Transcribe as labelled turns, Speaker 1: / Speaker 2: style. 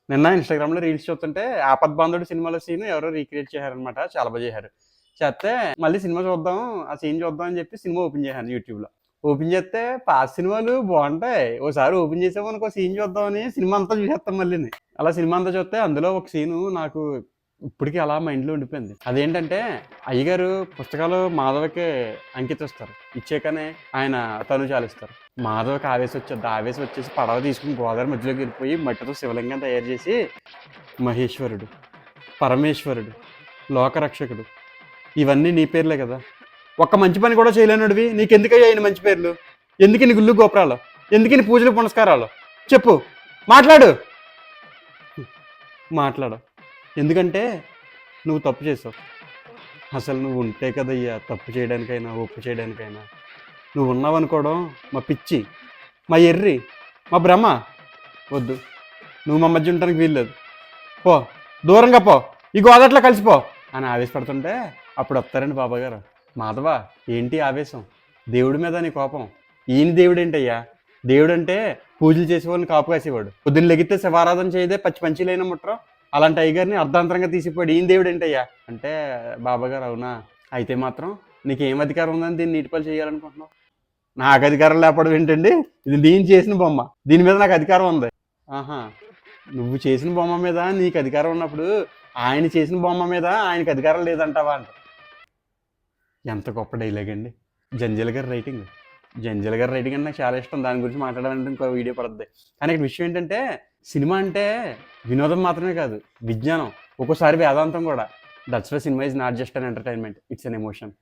Speaker 1: నిన్న ఇన్‌స్టాగ్రామ్‌లో రీల్స్ చూస్తుంటే 'ఆపద్ బాంధవుడు' సినిమాలో సీన్ ఎవరో రీక్రియేట్ చేశారనమాట. చాలా చేశారు. చేస్తే మళ్ళీ సినిమా చూద్దాం, ఆ సీన్ చూద్దాం అని చెప్పి సినిమా ఓపెన్ చేశాను యూట్యూబ్‌లో. ఓపెన్ చేస్తే పాత సినిమాలు బావుంటాయి. ఓసారి ఓపెన్ చేసామనుకో సీన్ చూద్దామని సినిమా అంతా చూసేస్తాం మళ్ళీని. అలా సినిమా అంతా చూస్తే అందులో ఒక సీను నాకు ఇప్పటికి అలా మైండ్‌లో ఉండిపోయింది. అదేంటంటే అయ్యగారు పుస్తకాలు మాధవకి అంకితిస్తారు. ఇచ్చాకనే ఆయన తనుజాలిస్తారు. మాధవకి ఆవేశం వచ్చేద్ది. ఆవేశం వచ్చేసి పడవ తీసుకొని గోదావరి మధ్యలోకి వెళ్ళిపోయి మట్టితో శివలింగం తయారు చేసి మహేశ్వరుడు, పరమేశ్వరుడు, లోకరక్షకుడు ఇవన్నీ నీ పేర్లే కదా! ఒక్క మంచి పని కూడా చేయలేనోడివి నీకెందుకయ్యా ఇన్ని మంచి పేర్లు? ఎందుకిన్ని గుళ్ళు గోపురాలు? ఎందుకిన్ని పూజలు పునస్కారాలు? చెప్పు. మాట్లాడు. మాట్లాడు. ఎందుకంటే నువ్వు తప్పు చేసావు. అసలు నువ్వు ఉంటే కదయ్యా తప్పు చేయడానికైనా, ఒప్పు చేయడానికైనా. నువ్వు ఉన్నావనుకోవడం మా పిచ్చి, మా ఎర్రి, మా భ్రమ. వద్దు. నువ్వు మా మధ్య ఉండడానికి వీల్లేదు. పో, దూరంగా పో, ఈ గోదాట్లో కలిసిపో అని ఆవేశపడుతుంటే అప్పుడు వస్తారండి బాబాగారు. మాధవ, ఏంటి ఆవేశం? దేవుడి మీద నీ కోపం. ఈయన దేవుడేంటయ్యా? దేవుడంటే పూజలు చేసేవాళ్ళని కాపు కాసేవాడు. పొద్దున్న లెగితే శివారాధన చేయదే పచ్చి పంచిలైన ముట్రం. అలాంటి అయ్యగారిని అర్ధాంతరంగా తీసిపోయాడు. ఈయన దేవుడు ఏంటయ్యా అంటే, బాబాగారు అవునా, అయితే మాత్రం నీకేం అధికారం ఉందని దీన్ని నీటిపల్లి చేయాలనుకుంటున్నావు? నాకు అధికారం లేకపోవడం ఏంటండి? ఇది నేను చేసిన బొమ్మ, దీని మీద నాకు అధికారం ఉంది. ఆహా, నువ్వు చేసిన బొమ్మ మీద నీకు అధికారం ఉన్నప్పుడు ఆయన చేసిన బొమ్మ మీద ఆయనకి అధికారం లేదంటావా అంట. ఎంత గొప్ప డైలాగ్ అండి జంజాల గారి రైటింగ్. జంజాల గారి రైటింగ్ అంటే నాకు చాలా ఇష్టం. దాని గురించి మాట్లాడాలంటే ఇంకో వీడియో పడుతుంది. కానీ ఇక్కడ విషయం ఏంటంటే సినిమా అంటే వినోదం మాత్రమే కాదు, విజ్ఞానం, ఒక్కోసారి వేదాంతం కూడా. That's why cinema is not just an entertainment, it's an emotion.